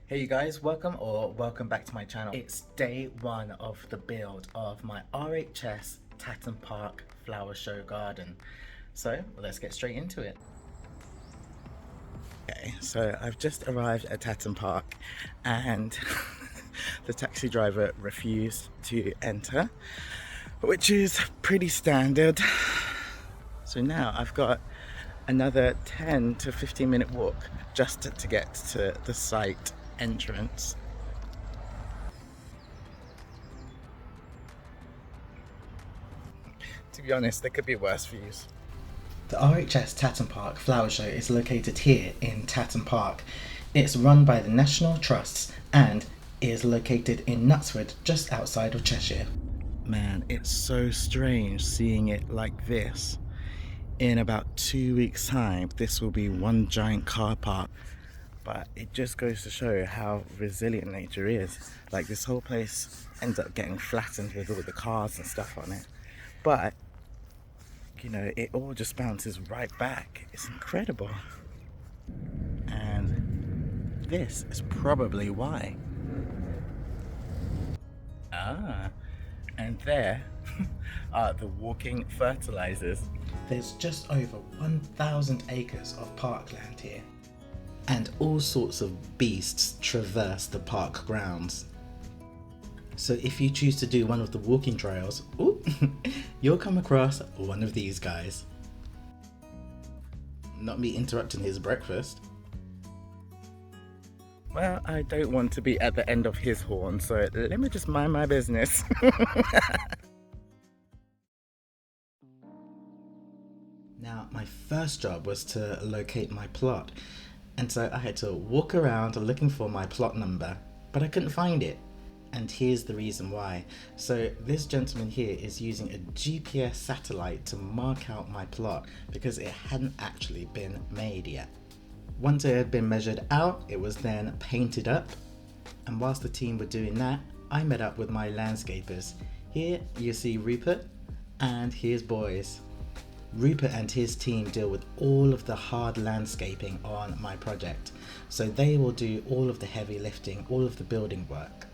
Hey you guys, welcome back to my channel. It's day one of the build of my RHS Tatton Park Flower Show Garden. So let's get straight into it. Okay, so I've just arrived at Tatton Park and the taxi driver refused to enter, which is pretty standard. So now I've got another 10 to 15 minute walk just to get to the site entrance. To be honest, there could be worse views. The RHS Tatton Park Flower Show is located here in Tatton Park. It's run by the National Trusts and is located in Knutsford, just outside of Cheshire. Man, it's so strange seeing it like this. In about 2 weeks' time, this will be one giant car park. But it just goes to show how resilient nature is. Like, this whole place ends up getting flattened with all the cars and stuff on it. But, you know, it all just bounces right back. It's incredible. And this is probably why. And there are the walking fertilizers. There's just over 1,000 acres of parkland here. And all sorts of beasts traverse the park grounds. So if you choose to do one of the walking trails, you'll come across one of these guys. Not me interrupting his breakfast. Well, I don't want to be at the end of his horn, so let me just mind my business. Now, my first job was to locate my plot. And so I had to walk around looking for my plot number, but I couldn't find it. And here's the reason why. So this gentleman here is using a GPS satellite to mark out my plot because it hadn't actually been made yet. Once it had been measured out, it was then painted up. And whilst the team were doing that, I met up with my landscapers. Here you see Rupert and his boys. Rupert and his team deal with all of the hard landscaping on my project, so they will do all of the heavy lifting, all of the building work.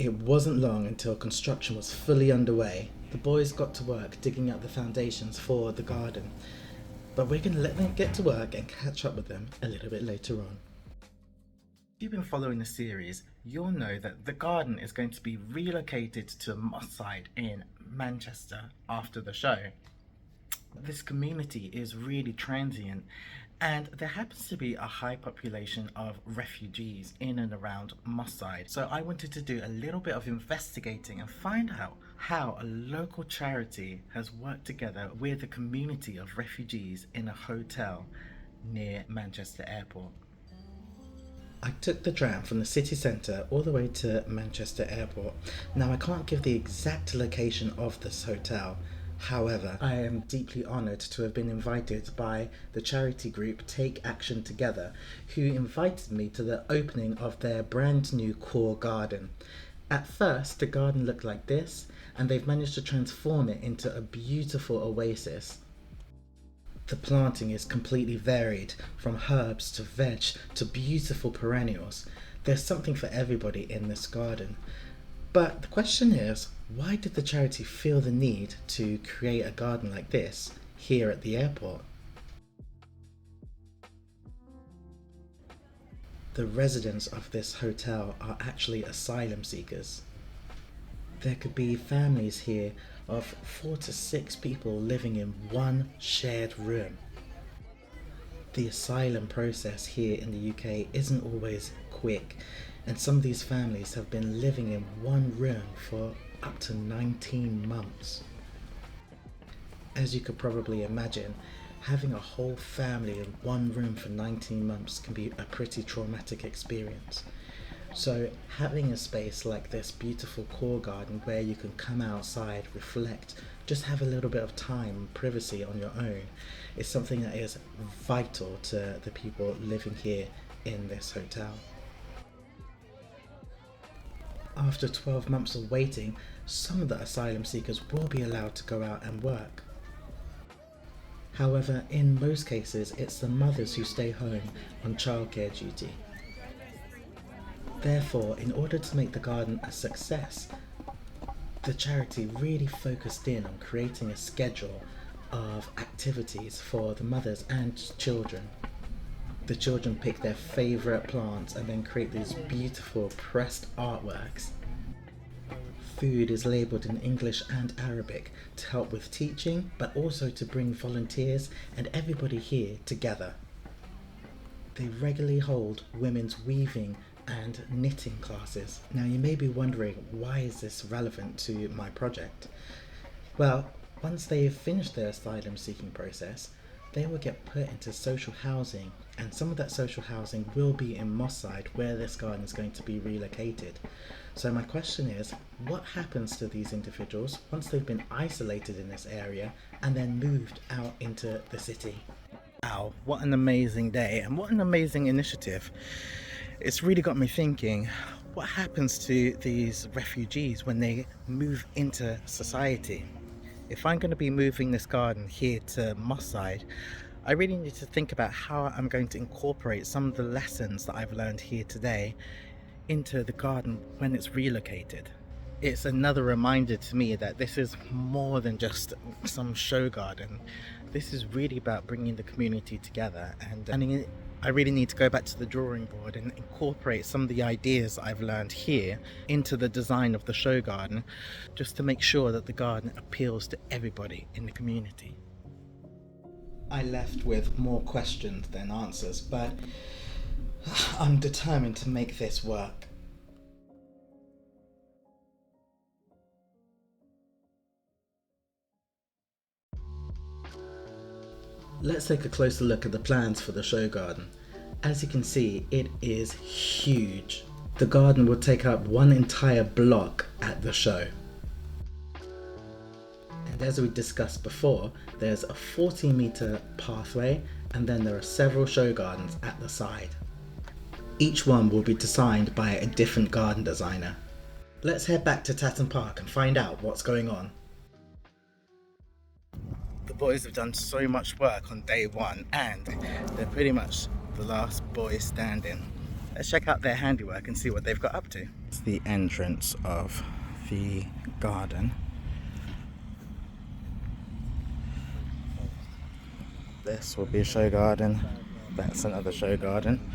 It wasn't long until construction was fully underway. The boys got to work digging up the foundations for the garden, but we're going to let them get to work and catch up with them a little bit later on. If you've been following the series, you'll know that the garden is going to be relocated to Moss Side in Manchester after the show. This community is really transient, and there happens to be a high population of refugees in and around Moss Side. So I wanted to do a little bit of investigating and find out how a local charity has worked together with a community of refugees in a hotel near Manchester Airport. I took the tram from the city centre all the way to Manchester Airport. Now, I can't give the exact location of this hotel. However, I am deeply honoured to have been invited by the charity group Take Action Together, who invited me to the opening of their brand new Khore Garden. At first, the garden looked like this, and they've managed to transform it into a beautiful oasis. The planting is completely varied, from herbs to veg to beautiful perennials. There's something for everybody in this garden. But the question is, why did the charity feel the need to create a garden like this here at the airport? The residents of this hotel are actually asylum seekers. There could be families here of 4 to 6 people living in one shared room. The asylum process here in the UK isn't always quick, and some of these families have been living in one room for up to 19 months. As you could probably imagine, having a whole family in one room for 19 months can be a pretty traumatic experience. So having a space like this beautiful Khore Garden where you can come outside, reflect, just have a little bit of time and privacy on your own is something that is vital to the people living here in this hotel. After 12 months of waiting, some of the asylum seekers will be allowed to go out and work. However, in most cases, it's the mothers who stay home on childcare duty. Therefore, in order to make the garden a success, the charity really focused in on creating a schedule of activities for the mothers and children. The children pick their favourite plants and then create these beautiful pressed artworks. Food is labelled in English and Arabic to help with teaching, but also to bring volunteers and everybody here together. They regularly hold women's weaving and knitting classes. Now you may be wondering, why is this relevant to my project? Well, once they have finished their asylum seeking process, they will get put into social housing, and some of that social housing will be in Moss Side, where this garden is going to be relocated. So my question is, what happens to these individuals once they've been isolated in this area and then moved out into the city? Wow, what an amazing day and what an amazing initiative. It's really got me thinking, what happens to these refugees when they move into society? If I'm going to be moving this garden here to Moss Side, I really need to think about how I'm going to incorporate some of the lessons that I've learned here today into the garden when it's relocated. It's another reminder to me that this is more than just some show garden. This is really about bringing the community together, and I really need to go back to the drawing board and incorporate some of the ideas I've learned here into the design of the show garden, just to make sure that the garden appeals to everybody in the community. I left with more questions than answers, but I'm determined to make this work. Let's take a closer look at the plans for the show garden. As you can see, it is huge. The garden will take up one entire block at the show. And as we discussed before, there's a 40-meter pathway, and then there are several show gardens at the side. Each one will be designed by a different garden designer. Let's head back to Tatton Park and find out what's going on. The boys have done so much work on day one, and they're pretty much the last boys standing. Let's check out their handiwork and see what they've got up to. It's the entrance of the garden. This will be a show garden. That's another show garden.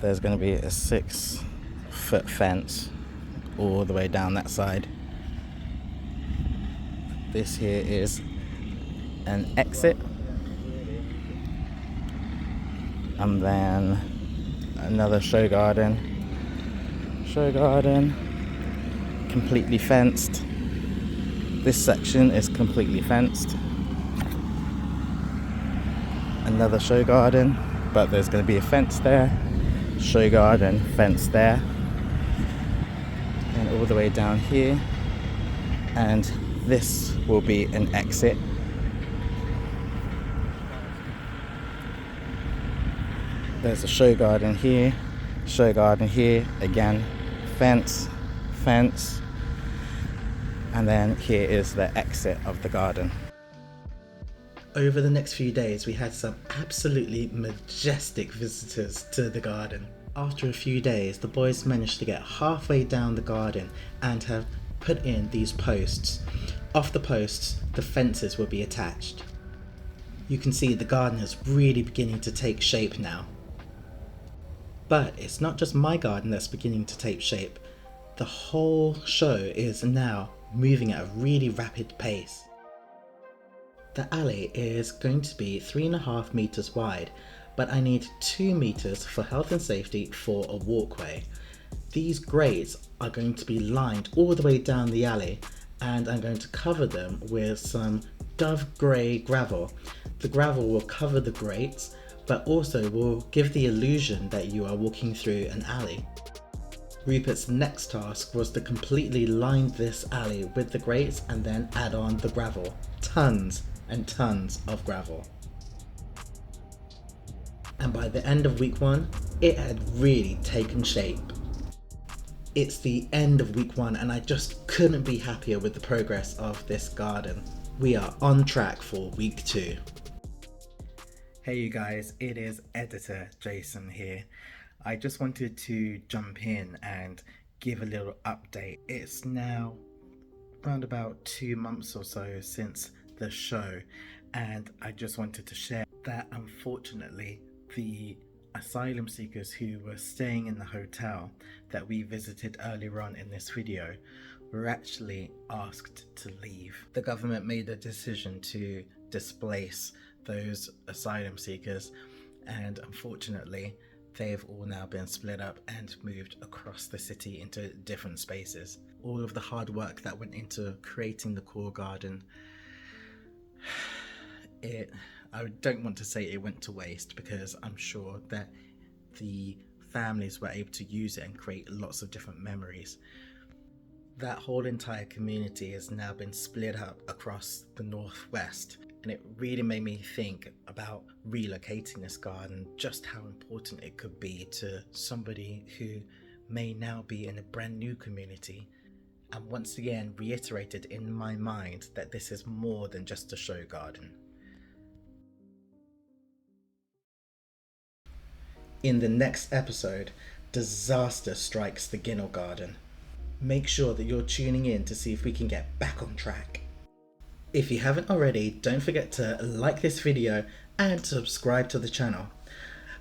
There's going to be a 6-foot fence all the way down that side. This here is an exit, and then another show garden, completely fenced. This section is completely fenced. Another show garden, but there's going to be a fence there, show garden, fence there, and all the way down here, and this will be an exit. There's a show garden here, again, fence, and then here is the exit of the garden. Over the next few days, we had some absolutely majestic visitors to the garden. After a few days, the boys managed to get halfway down the garden and have put in these posts. Off the posts, the fences will be attached. You can see the garden is really beginning to take shape now. But it's not just my garden that's beginning to take shape. The whole show is now moving at a really rapid pace. The alley is going to be 3.5 meters wide, but I need 2 meters for health and safety for a walkway. These grates are going to be lined all the way down the alley, and I'm going to cover them with some dove grey gravel. The gravel will cover the grates, but also will give the illusion that you are walking through an alley. Rupert's next task was to completely line this alley with the grates and then add on the gravel. Tons and tons of gravel. And by the end of week 1, it had really taken shape. It's the end of week 1 and I just couldn't be happier with the progress of this garden. We are on track for week 2. Hey you guys, it is editor Jason here. I just wanted to jump in and give a little update. It's now around about 2 months or so since the show, and I just wanted to share that unfortunately the asylum seekers who were staying in the hotel that we visited earlier on in this video were actually asked to leave. The government made a decision to displace those asylum seekers, and unfortunately they've all now been split up and moved across the city into different spaces. All of the hard work that went into creating the Khore Garden, I don't want to say it went to waste, because I'm sure that the families were able to use it and create lots of different memories. That whole entire community has now been split up across the northwest, and it really made me think about relocating this garden, just how important it could be to somebody who may now be in a brand new community, and once again reiterated in my mind that this is more than just a show garden. In the next episode, disaster strikes the Ginnell Garden. Make sure that you're tuning in to see if we can get back on track. If you haven't already, don't forget to like this video and subscribe to the channel.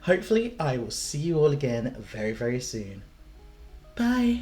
Hopefully I will see you all again very, very soon. Bye!